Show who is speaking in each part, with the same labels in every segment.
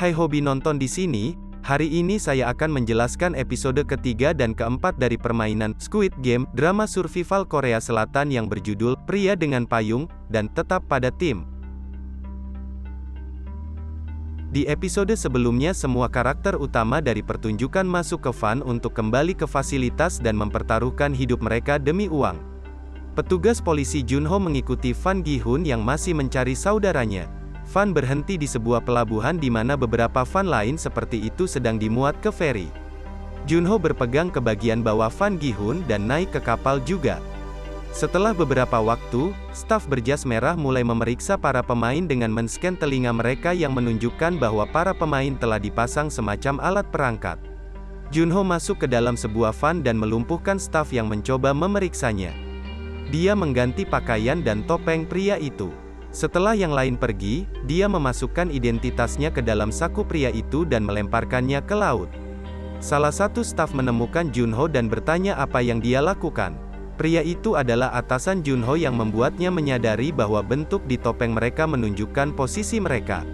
Speaker 1: Hai hobi nonton di sini, hari ini saya akan menjelaskan episode ketiga dan keempat dari permainan Squid Game, drama survival Korea Selatan yang berjudul Pria dengan Payung, dan tetap pada tim. Di episode sebelumnya semua karakter utama dari pertunjukan masuk ke van untuk kembali ke fasilitas dan mempertaruhkan hidup mereka demi uang. Petugas polisi Junho mengikuti Van Gi-hun yang masih mencari saudaranya. Van berhenti di sebuah pelabuhan di mana beberapa van lain seperti itu sedang dimuat ke feri. Junho berpegang ke bagian bawah Van Gi-hun dan naik ke kapal juga. Setelah beberapa waktu, staf berjas merah mulai memeriksa para pemain dengan men-scan telinga mereka yang menunjukkan bahwa para pemain telah dipasang semacam alat perangkat. Junho masuk ke dalam sebuah van dan melumpuhkan staf yang mencoba memeriksanya. Dia mengganti pakaian dan topeng pria itu. Setelah yang lain pergi, dia memasukkan identitasnya ke dalam saku pria itu dan melemparkannya ke laut. Salah satu staf menemukan Junho dan bertanya apa yang dia lakukan. Pria itu adalah atasan Junho yang membuatnya menyadari bahwa bentuk di topeng mereka menunjukkan posisi mereka.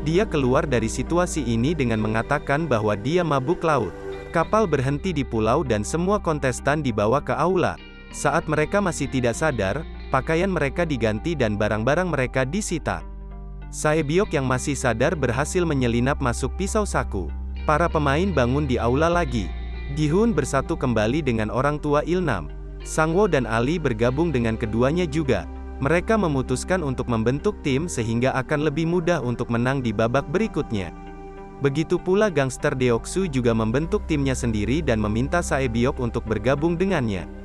Speaker 1: Dia keluar dari situasi ini dengan mengatakan bahwa dia mabuk laut. Kapal berhenti di pulau dan semua kontestan dibawa ke aula. Saat mereka masih tidak sadar, pakaian mereka diganti dan barang-barang mereka disita. Sae-byok yang masih sadar berhasil menyelinap masuk pisau saku. Para pemain bangun di aula lagi. Gi-hun bersatu kembali dengan orang tua Il-nam. Sang-woo dan Ali bergabung dengan keduanya juga. Mereka memutuskan untuk membentuk tim sehingga akan lebih mudah untuk menang di babak berikutnya. Begitu pula gangster Deok-su juga membentuk timnya sendiri dan meminta Sae-byok untuk bergabung dengannya.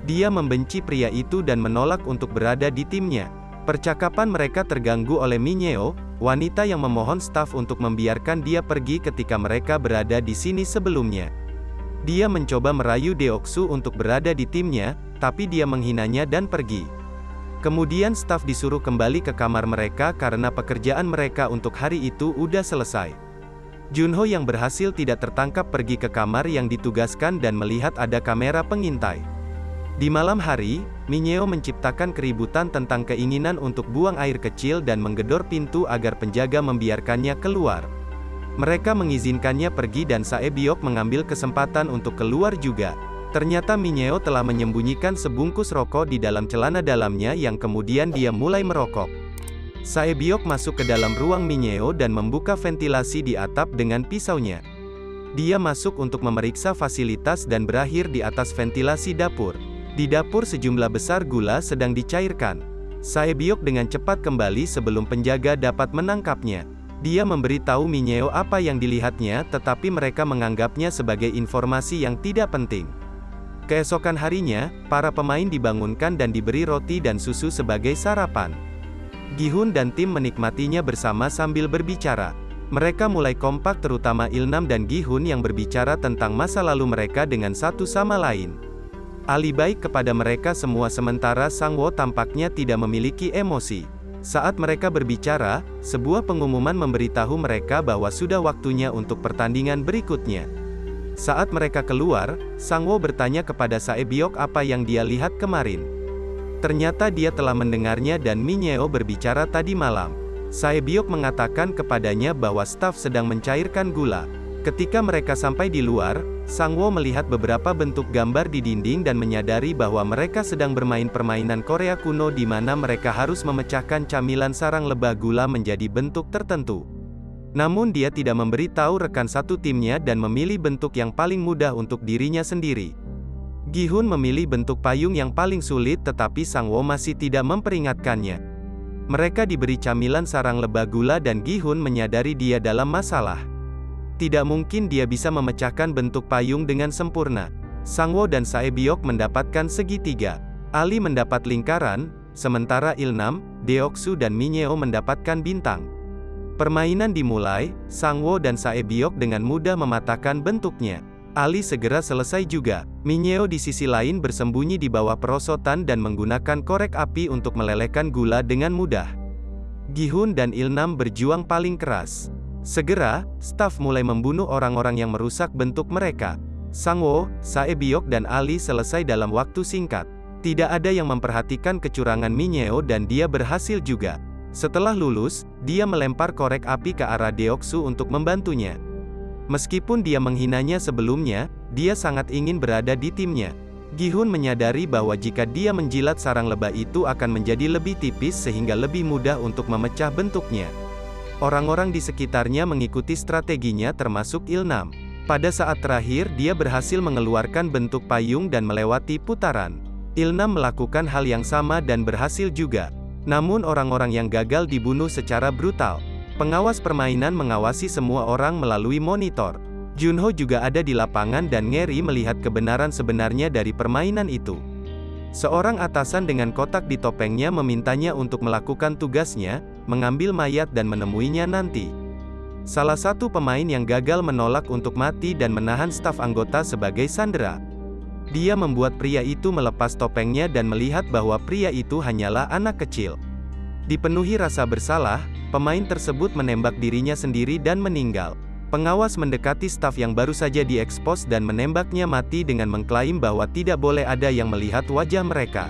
Speaker 1: Dia membenci pria itu dan menolak untuk berada di timnya. Percakapan mereka terganggu oleh Minhyeo, wanita yang memohon staf untuk membiarkan dia pergi ketika mereka berada di sini sebelumnya. Dia mencoba merayu Deok-su untuk berada di timnya, tapi dia menghinanya dan pergi. Kemudian staf disuruh kembali ke kamar mereka karena pekerjaan mereka untuk hari itu udah selesai. Junho yang berhasil tidak tertangkap pergi ke kamar yang ditugaskan dan melihat ada kamera pengintai. Di malam hari, Minhyeo menciptakan keributan tentang keinginan untuk buang air kecil dan menggedor pintu agar penjaga membiarkannya keluar. Mereka mengizinkannya pergi dan Sae-byok mengambil kesempatan untuk keluar juga. Ternyata Minhyeo telah menyembunyikan sebungkus rokok di dalam celana dalamnya yang kemudian dia mulai merokok. Sae-byok masuk ke dalam ruang Minhyeo dan membuka ventilasi di atap dengan pisaunya. Dia masuk untuk memeriksa fasilitas dan berakhir di atas ventilasi dapur. Di dapur sejumlah besar gula sedang dicairkan. Sae-byok dengan cepat kembali sebelum penjaga dapat menangkapnya. Dia memberitahu Minhyeo apa yang dilihatnya tetapi mereka menganggapnya sebagai informasi yang tidak penting. Keesokan harinya, para pemain dibangunkan dan diberi roti dan susu sebagai sarapan. Gi-hun dan tim menikmatinya bersama sambil berbicara. Mereka mulai kompak terutama Il-nam dan Gi-hun yang berbicara tentang masa lalu mereka dengan satu sama lain. Ali baik kepada mereka semua sementara Sang-woo tampaknya tidak memiliki emosi. Saat mereka berbicara, sebuah pengumuman memberitahu mereka bahwa sudah waktunya untuk pertandingan berikutnya. Saat mereka keluar, Sang-woo bertanya kepada Sae-byok apa yang dia lihat kemarin. Ternyata dia telah mendengarnya dan Minhyeo berbicara tadi malam. Sae-byok mengatakan kepadanya bahwa staf sedang mencairkan gula. Ketika mereka sampai di luar, Sang-woo melihat beberapa bentuk gambar di dinding dan menyadari bahwa mereka sedang bermain permainan Korea kuno di mana mereka harus memecahkan camilan sarang lebah gula menjadi bentuk tertentu. Namun dia tidak memberitahu rekan satu timnya dan memilih bentuk yang paling mudah untuk dirinya sendiri. Gi-hun memilih bentuk payung yang paling sulit tetapi Sang-woo masih tidak memperingatkannya. Mereka diberi camilan sarang lebah gula dan Gi-hun menyadari dia dalam masalah. Tidak mungkin dia bisa memecahkan bentuk payung dengan sempurna. Sang-woo dan Sae-byok mendapatkan segitiga. Ali mendapat lingkaran, sementara Il-nam, Deok-su dan Minhyeo mendapatkan bintang. Permainan dimulai, Sang-woo dan Sae-byok dengan mudah mematahkan bentuknya. Ali segera selesai juga. Minhyeo di sisi lain bersembunyi di bawah perosotan dan menggunakan korek api untuk melelehkan gula dengan mudah. Gi-hun dan Il-nam berjuang paling keras. Segera, staf mulai membunuh orang-orang yang merusak bentuk mereka. Sang-woo, Sae-byok dan Ali selesai dalam waktu singkat. Tidak ada yang memperhatikan kecurangan Minhyeo dan dia berhasil juga. Setelah lulus, dia melempar korek api ke arah Deoksu untuk membantunya. Meskipun dia menghinanya sebelumnya, dia sangat ingin berada di timnya. Gi-hun menyadari bahwa jika dia menjilat sarang lebah itu akan menjadi lebih tipis sehingga lebih mudah untuk memecah bentuknya. Orang-orang di sekitarnya mengikuti strateginya termasuk Ilnam. Pada saat terakhir dia berhasil mengeluarkan bentuk payung dan melewati putaran. Ilnam melakukan hal yang sama dan berhasil juga. Namun orang-orang yang gagal dibunuh secara brutal. Pengawas permainan mengawasi semua orang melalui monitor. Junho juga ada di lapangan dan ngeri melihat kebenaran sebenarnya dari permainan itu. Seorang atasan dengan kotak di topengnya memintanya untuk melakukan tugasnya, mengambil mayat dan menemuinya nanti. Salah satu pemain yang gagal menolak untuk mati dan menahan staf anggota sebagai sandera. Dia membuat pria itu melepas topengnya dan melihat bahwa pria itu hanyalah anak kecil. Dipenuhi rasa bersalah, pemain tersebut menembak dirinya sendiri dan meninggal. Pengawas mendekati staf yang baru saja diekspos dan menembaknya mati dengan mengklaim bahwa tidak boleh ada yang melihat wajah mereka.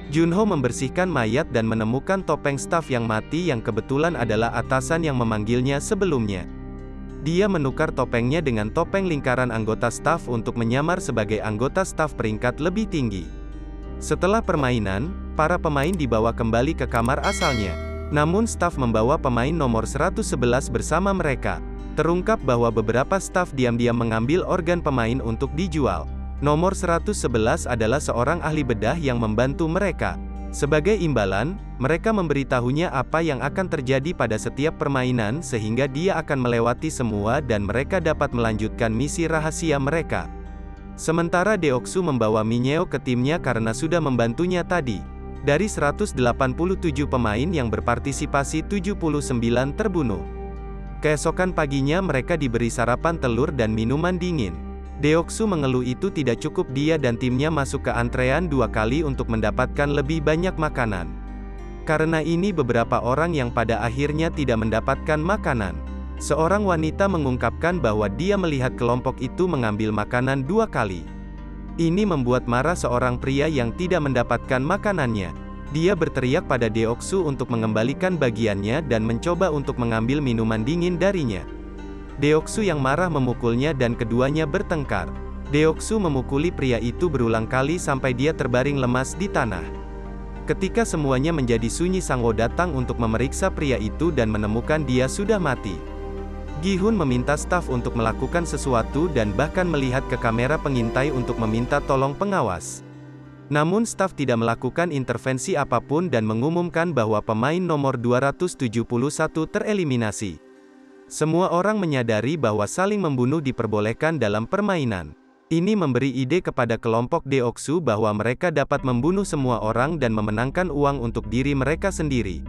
Speaker 1: Junho membersihkan mayat dan menemukan topeng staf yang mati yang kebetulan adalah atasan yang memanggilnya sebelumnya. Dia menukar topengnya dengan topeng lingkaran anggota staf untuk menyamar sebagai anggota staf peringkat lebih tinggi. Setelah permainan, para pemain dibawa kembali ke kamar asalnya. Namun staf membawa pemain nomor 111 bersama mereka. Terungkap bahwa beberapa staf diam-diam mengambil organ pemain untuk dijual. Nomor 111 adalah seorang ahli bedah yang membantu mereka. Sebagai imbalan, mereka memberitahunya apa yang akan terjadi pada setiap permainan sehingga dia akan melewati semua dan mereka dapat melanjutkan misi rahasia mereka. Sementara Deoksu membawa Mineo ke timnya karena sudah membantunya tadi. Dari 187 pemain yang berpartisipasi, 79 terbunuh. Keesokan paginya mereka diberi sarapan telur dan minuman dingin. Deoksu mengeluh itu tidak cukup, dia dan timnya masuk ke antrean 2 kali untuk mendapatkan lebih banyak makanan. Karena ini beberapa orang yang pada akhirnya tidak mendapatkan makanan. Seorang wanita mengungkapkan bahwa dia melihat kelompok itu mengambil makanan 2 kali. Ini membuat marah seorang pria yang tidak mendapatkan makanannya. Dia berteriak pada Deoksu untuk mengembalikan bagiannya dan mencoba untuk mengambil minuman dingin darinya. Deoksu yang marah memukulnya dan keduanya bertengkar. Deoksu memukuli pria itu berulang kali sampai dia terbaring lemas di tanah. Ketika semuanya menjadi sunyi, Sangwo datang untuk memeriksa pria itu dan menemukan dia sudah mati. Gi-hun meminta staf untuk melakukan sesuatu dan bahkan melihat ke kamera pengintai untuk meminta tolong pengawas. Namun staf tidak melakukan intervensi apapun dan mengumumkan bahwa pemain nomor 271 tereliminasi. Semua orang menyadari bahwa saling membunuh diperbolehkan dalam permainan. Ini memberi ide kepada kelompok Deoksu bahwa mereka dapat membunuh semua orang dan memenangkan uang untuk diri mereka sendiri.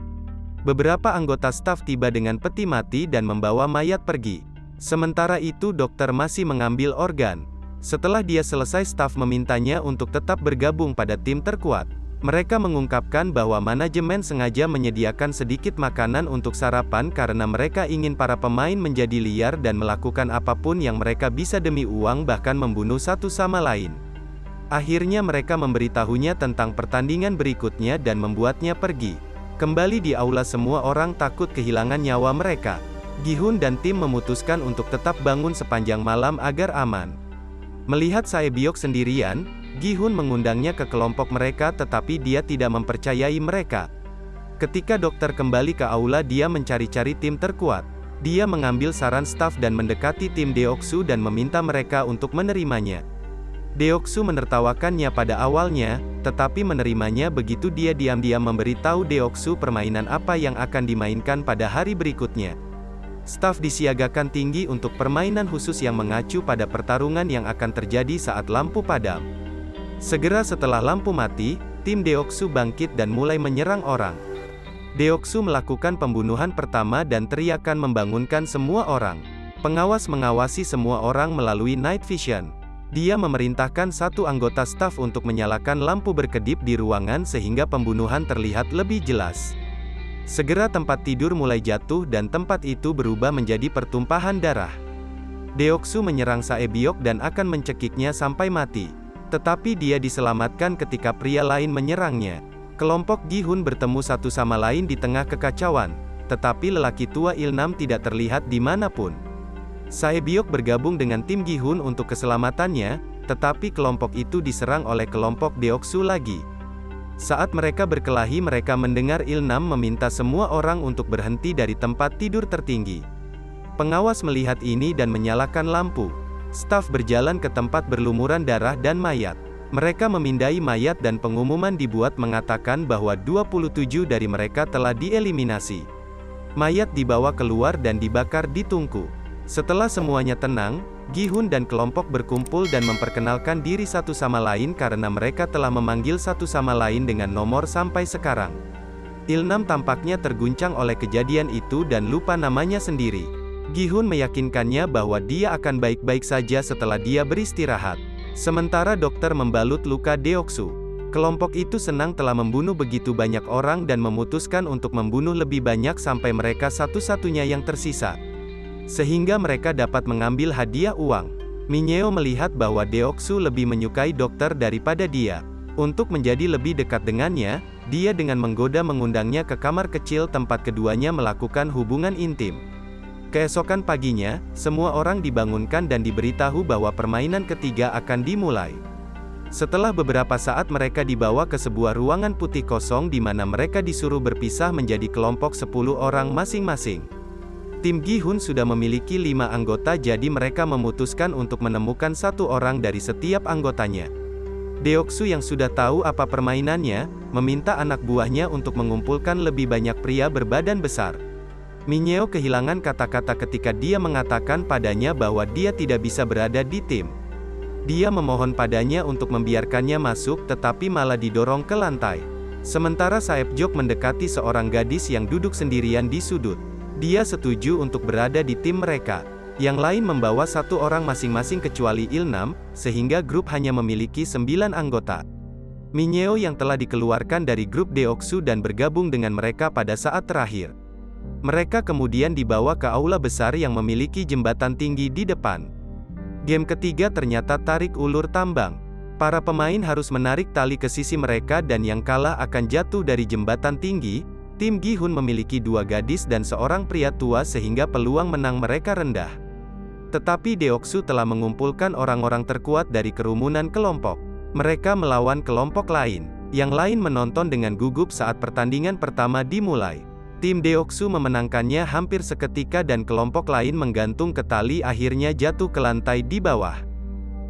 Speaker 1: Beberapa anggota staf tiba dengan peti mati dan membawa mayat pergi. Sementara itu dokter masih mengambil organ. Setelah dia selesai, staf memintanya untuk tetap bergabung pada tim terkuat. Mereka mengungkapkan bahwa manajemen sengaja menyediakan sedikit makanan untuk sarapan karena mereka ingin para pemain menjadi liar dan melakukan apapun yang mereka bisa demi uang, bahkan membunuh satu sama lain. Akhirnya mereka memberitahunya tentang pertandingan berikutnya dan membuatnya pergi. Kembali di aula, semua orang takut kehilangan nyawa mereka. Gi-hun dan tim memutuskan untuk tetap bangun sepanjang malam agar aman. Melihat Sae-byok sendirian, Gi-hun mengundangnya ke kelompok mereka tetapi dia tidak mempercayai mereka. Ketika dokter kembali ke aula, dia mencari-cari tim terkuat. Dia mengambil saran staf dan mendekati tim Deoksu dan meminta mereka untuk menerimanya. Deoksu menertawakannya pada awalnya, tetapi menerimanya begitu dia diam-diam memberitahu Deoksu permainan apa yang akan dimainkan pada hari berikutnya. Staf disiagakan tinggi untuk permainan khusus yang mengacu pada pertarungan yang akan terjadi saat lampu padam. Segera setelah lampu mati, tim Deoksu bangkit dan mulai menyerang orang. Deoksu melakukan pembunuhan pertama dan teriakan membangunkan semua orang. Pengawas mengawasi semua orang melalui night vision. Dia memerintahkan satu anggota staf untuk menyalakan lampu berkedip di ruangan sehingga pembunuhan terlihat lebih jelas. Segera tempat tidur mulai jatuh dan tempat itu berubah menjadi pertumpahan darah. Deoksu menyerang Sae-byok dan akan mencekiknya sampai mati. Tetapi dia diselamatkan ketika pria lain menyerangnya. Kelompok Gi-hun bertemu satu sama lain di tengah kekacauan, tetapi lelaki tua Il-nam tidak terlihat di manapun. Sae-byok bergabung dengan tim Gi-hun untuk keselamatannya, tetapi kelompok itu diserang oleh kelompok Deoksu lagi. Saat mereka berkelahi, mereka mendengar Il-nam meminta semua orang untuk berhenti dari tempat tidur tertinggi. Pengawas melihat ini dan menyalakan lampu. Staf berjalan ke tempat berlumuran darah dan mayat. Mereka memindai mayat dan pengumuman dibuat mengatakan bahwa 27 dari mereka telah dieliminasi. Mayat dibawa keluar dan dibakar di tungku. Setelah semuanya tenang, Gi-hun dan kelompok berkumpul dan memperkenalkan diri satu sama lain karena mereka telah memanggil satu sama lain dengan nomor sampai sekarang. Il-nam tampaknya terguncang oleh kejadian itu dan lupa namanya sendiri. Gi-hun meyakinkannya bahwa dia akan baik-baik saja setelah dia beristirahat. Sementara dokter membalut luka Deoksu. Kelompok itu senang telah membunuh begitu banyak orang dan memutuskan untuk membunuh lebih banyak sampai mereka satu-satunya yang tersisa. Sehingga mereka dapat mengambil hadiah uang. Minyeo melihat bahwa Deoksu lebih menyukai dokter daripada dia. Untuk menjadi lebih dekat dengannya, dia dengan menggoda mengundangnya ke kamar kecil tempat keduanya melakukan hubungan intim. Keesokan paginya, semua orang dibangunkan dan diberitahu bahwa permainan ketiga akan dimulai. Setelah beberapa saat mereka dibawa ke sebuah ruangan putih kosong di mana mereka disuruh berpisah menjadi kelompok 10 orang masing-masing. Tim Gi-hun sudah memiliki 5 anggota, jadi mereka memutuskan untuk menemukan satu orang dari setiap anggotanya. Deoksu yang sudah tahu apa permainannya, meminta anak buahnya untuk mengumpulkan lebih banyak pria berbadan besar. Minyeo kehilangan kata-kata ketika dia mengatakan padanya bahwa dia tidak bisa berada di tim. Dia memohon padanya untuk membiarkannya masuk tetapi malah didorong ke lantai. Sementara Sae-byok mendekati seorang gadis yang duduk sendirian di sudut. Dia setuju untuk berada di tim mereka. Yang lain membawa satu orang masing-masing kecuali Il-nam, sehingga grup hanya memiliki 9 anggota. Minyeo yang telah dikeluarkan dari grup Deoksu dan bergabung dengan mereka pada saat terakhir. Mereka kemudian dibawa ke aula besar yang memiliki jembatan tinggi di depan. Game ketiga ternyata tarik ulur tambang. Para pemain harus menarik tali ke sisi mereka dan yang kalah akan jatuh dari jembatan tinggi. Tim Gi-hun memiliki 2 gadis dan seorang pria tua sehingga peluang menang mereka rendah. Tetapi Deoksu telah mengumpulkan orang-orang terkuat dari kerumunan kelompok. Mereka melawan kelompok lain. Yang lain menonton dengan gugup saat pertandingan pertama dimulai. Tim Deoksu memenangkannya hampir seketika dan kelompok lain menggantung ke tali akhirnya jatuh ke lantai di bawah.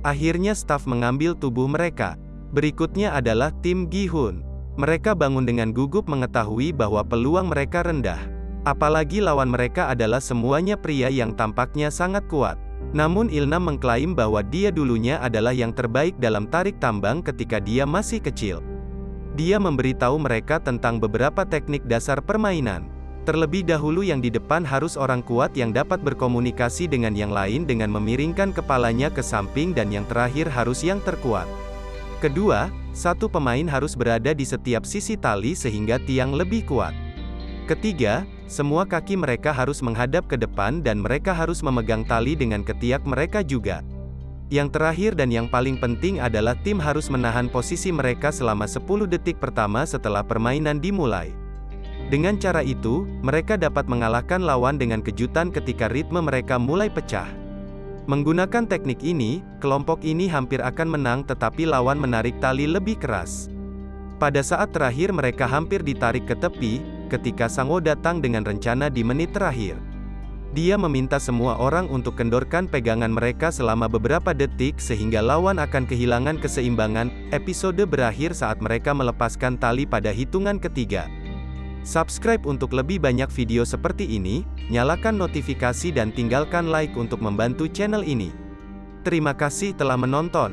Speaker 1: Akhirnya staf mengambil tubuh mereka. Berikutnya adalah tim Gi-hun. Mereka bangun dengan gugup mengetahui bahwa peluang mereka rendah. Apalagi lawan mereka adalah semuanya pria yang tampaknya sangat kuat. Namun Il-nam mengklaim bahwa dia dulunya adalah yang terbaik dalam tarik tambang ketika dia masih kecil. Dia memberitahu mereka tentang beberapa teknik dasar permainan. Terlebih dahulu yang di depan harus orang kuat yang dapat berkomunikasi dengan yang lain dengan memiringkan kepalanya ke samping dan yang terakhir harus yang terkuat. Kedua, satu pemain harus berada di setiap sisi tali sehingga tiang lebih kuat. Ketiga, semua kaki mereka harus menghadap ke depan dan mereka harus memegang tali dengan ketiak mereka juga. Yang terakhir dan yang paling penting adalah tim harus menahan posisi mereka selama 10 detik pertama setelah permainan dimulai. Dengan cara itu, mereka dapat mengalahkan lawan dengan kejutan ketika ritme mereka mulai pecah. Menggunakan teknik ini, kelompok ini hampir akan menang tetapi lawan menarik tali lebih keras. Pada saat terakhir mereka hampir ditarik ke tepi, ketika Sang-woo datang dengan rencana di menit terakhir. Dia meminta semua orang untuk kendorkan pegangan mereka selama beberapa detik sehingga lawan akan kehilangan keseimbangan. Episode berakhir saat mereka melepaskan tali pada hitungan ketiga. Subscribe untuk lebih banyak video seperti ini, nyalakan notifikasi dan tinggalkan like untuk membantu channel ini. Terima kasih telah menonton.